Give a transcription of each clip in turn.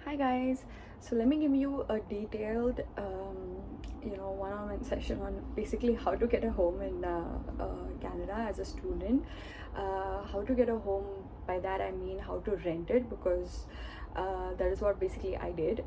Hi guys, so let me give you a detailed one-on-one session on basically how to get a home in Canada as a student. How to get a home, by that I mean how to rent it, because that is what basically I did.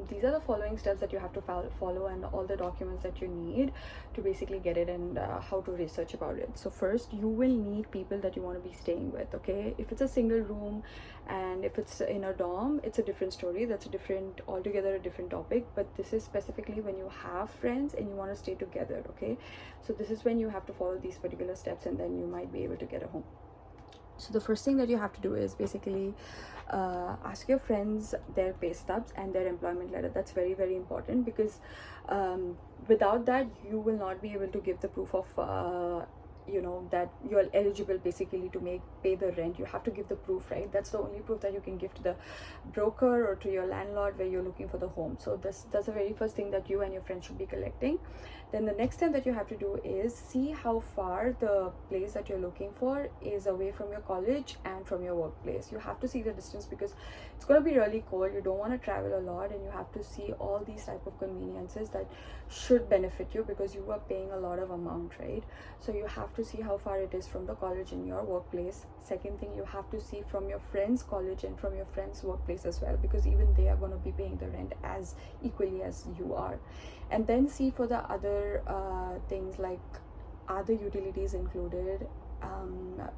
These are the following steps that you have to follow, and all the documents that you need to basically get it, and how to research about it. So first, you will need people that you want to be staying with. Okay, if it's a single room and if it's in a dorm, it's a different story. That's a different, altogether a different topic. But this is specifically when you have friends and you want to stay together. Okay, so this is when you have to follow these particular steps, and then you might be able to get a home. So the first thing that you have to do is basically ask your friends their pay stubs and their employment letter. That's very, very important, because without that you will not be able to give the proof of that you're eligible basically to pay the rent. You have to give the proof, right? That's the only proof that you can give to the broker or to your landlord where you're looking for the home. So that's the very first thing that you and your friends should be collecting. Then the next thing that you have to do is see how far the place that you're looking for is away from your college and from your workplace. You have to see the distance, because it's going to be really cold. You don't want to travel a lot, and you have to see all these type of conveniences that should benefit you, because you are paying a lot of amount, right? So you have to see how far it is from the college and your workplace. Second thing, you have to see from your friend's college and from your friend's workplace as well, because even they are going to be paying the rent as equally as you are. And then see for the other things, like, are the utilities included?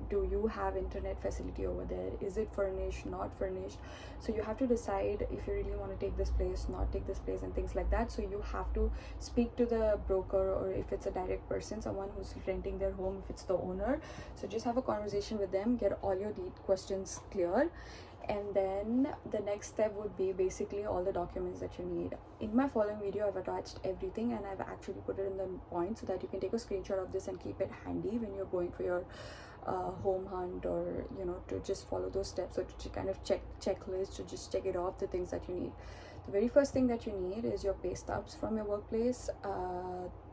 Do you have internet facility over there? Is it furnished, not furnished? So you have to decide if you really want to take this place, not take this place, and things like that. So you have to speak to the broker, or if it's a direct person, someone who's renting their home, if it's the owner. So just have a conversation with them, get all your questions clear. And then the next step would be basically all the documents that you need. In my following video, I've attached everything, and I've actually put it in the points so that you can take a screenshot of this and keep it handy when you're going for your home hunt, or to just follow those steps, or to kind of checklist, to just check it off, the things that you need. The very first thing that you need is your pay stubs from your workplace,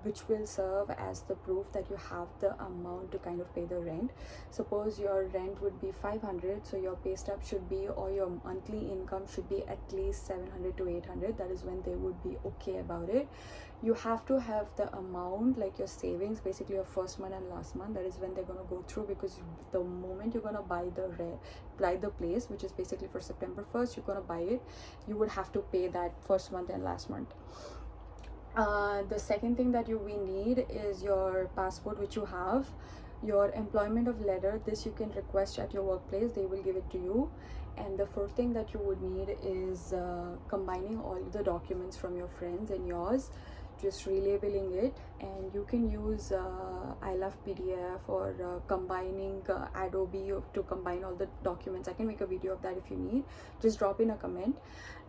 which will serve as the proof that you have the amount to kind of pay the rent. Suppose your rent would be 500, so your pay stub should be, or your monthly income should be at least 700 to 800. That is when they would be okay about it. You have to have the amount, like your savings, basically your first month and last month. That is when they're going to go through, because the moment you're going to buy the place, which is basically for September 1st, you're going to buy it, you would have to pay that first month and last month. The second thing that we need is your passport, which you have, your employment of letter. This you can request at your workplace, they will give it to you. And the fourth thing that you would need is combining all the documents from your friends and yours, just relabeling it. And you can use I love PDF, or combining Adobe to combine all the documents. I can make a video of that if you need. Just drop in a comment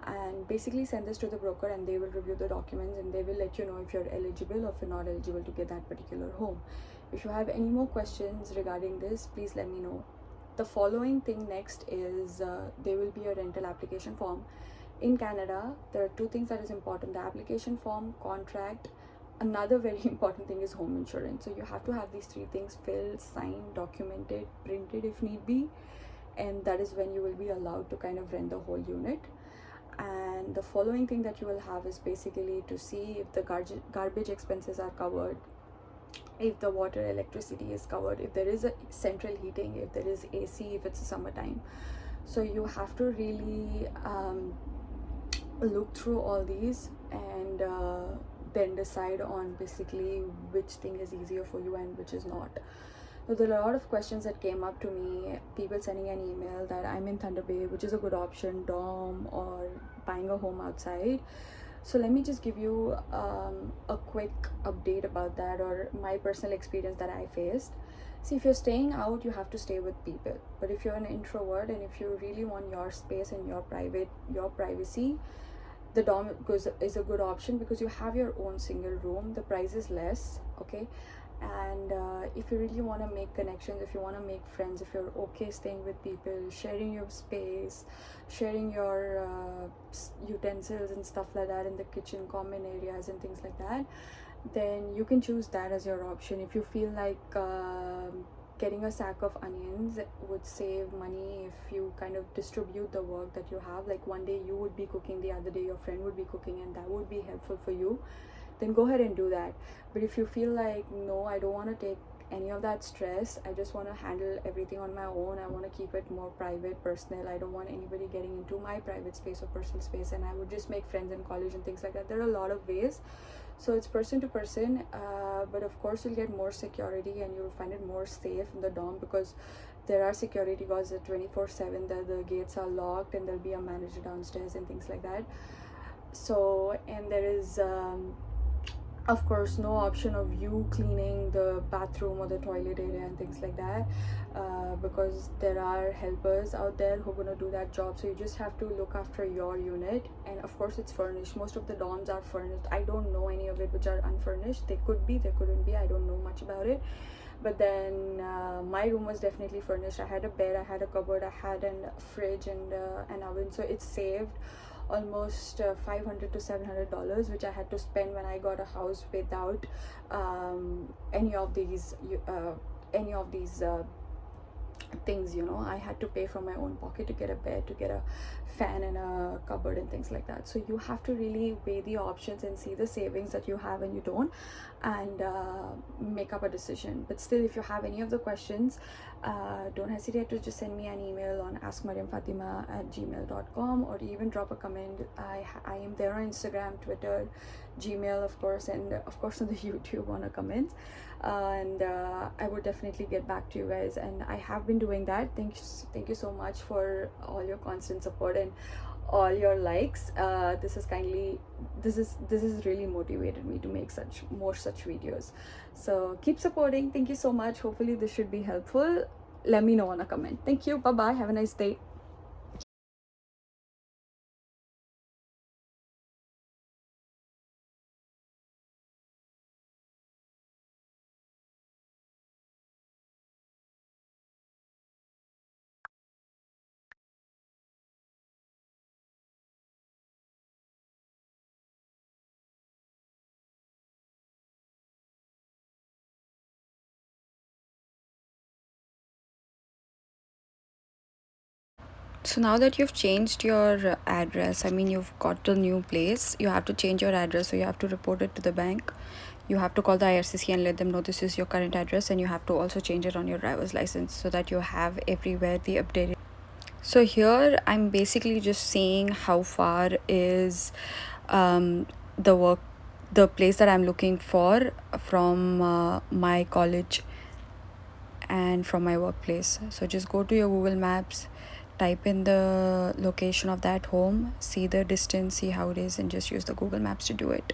and basically send this to the broker, and they will review the documents, and they will let you know if you're eligible or if you're not eligible to get that particular home. If you have any more questions regarding this, please let me know. The following thing next is there will be a rental application form. In Canada, there are two things that is important: the application form, contract. Another very important thing is home insurance. So you have to have these three things filled, signed, documented, printed if need be, and that is when you will be allowed to kind of rent the whole unit. And the following thing that you will have is basically to see if the garbage expenses are covered, if the water, electricity is covered, if there is a central heating, if there is AC, if it's summertime. So you have to really look through all these, and then decide on basically which thing is easier for you and which is not. So there are a lot of questions that came up to me, people sending an email that I'm in Thunder Bay, which is a good option, dorm or buying a home outside. So let me just give you a quick update about that, or my personal experience that I faced. See, if you're staying out, you have to stay with people. But if you're an introvert and if you really want your space and your privacy, the dorm is a good option, because you have your own single room. The price is less, okay? And if you really want to make connections, if you want to make friends, if you're okay staying with people, sharing your space, sharing your utensils and stuff like that in the kitchen, common areas and things like that, then you can choose that as your option. If you feel like getting a sack of onions would save money if you kind of distribute the work that you have. Like one day you would be cooking, the other day your friend would be cooking, and that would be helpful for you. Then go ahead and do that. But if you feel like, no, I don't want to take any of that stress, I just want to handle everything on my own, I want to keep it more private, personal, I don't want anybody getting into my private space or personal space, and I would just make friends in college and things like that, there are a lot of ways. So it's person to person, but of course you'll get more security and you'll find it more safe in the dorm, because there are security guards at 24/7, that the gates are locked, and there'll be a manager downstairs and things like that. So, and there is of course no option of you cleaning the bathroom or the toilet area and things like that, because there are helpers out there who are going to do that job. So you just have to look after your unit, and of course it's furnished. Most of the dorms are furnished. I don't know any of it which are unfurnished. They could be, they couldn't be, I don't know much about it. But then my room was definitely furnished. I had a bed, I had a cupboard, I had a fridge and an oven. So it saved almost $500 to $700, which I had to spend when I got a house without any of these things. I had to pay from my own pocket to get a bed, to get a fan and a cupboard and things like that. So you have to really weigh the options and see the savings that you have and you don't, and make up a decision. But still, if you have any of the questions, don't hesitate to just send me an email on askmariamfathima@gmail.com, or even drop a comment. I am there on Instagram, Twitter, Gmail, of course, and of course on the YouTube on a comment. And I would definitely get back to you guys, and I have been doing that. Thank you so much for all your constant support and all your likes. This has really motivated me to make more such videos. So keep supporting. Thank you so much. Hopefully this should be helpful. Let me know on a comment. Thank you. Bye bye. Have a nice day. So now that you've changed your address, I mean you've got a new place, you have to change your address. So you have to report it to the bank. You have to call the IRCC and let them know this is your current address, and you have to also change it on your driver's license so that you have everywhere the updated. So here I'm basically just seeing how far is the place that I'm looking for from my college and from my workplace. So just go to your Google Maps, type in the location of that home, see the distance, see how it is, and just use the Google Maps to do it.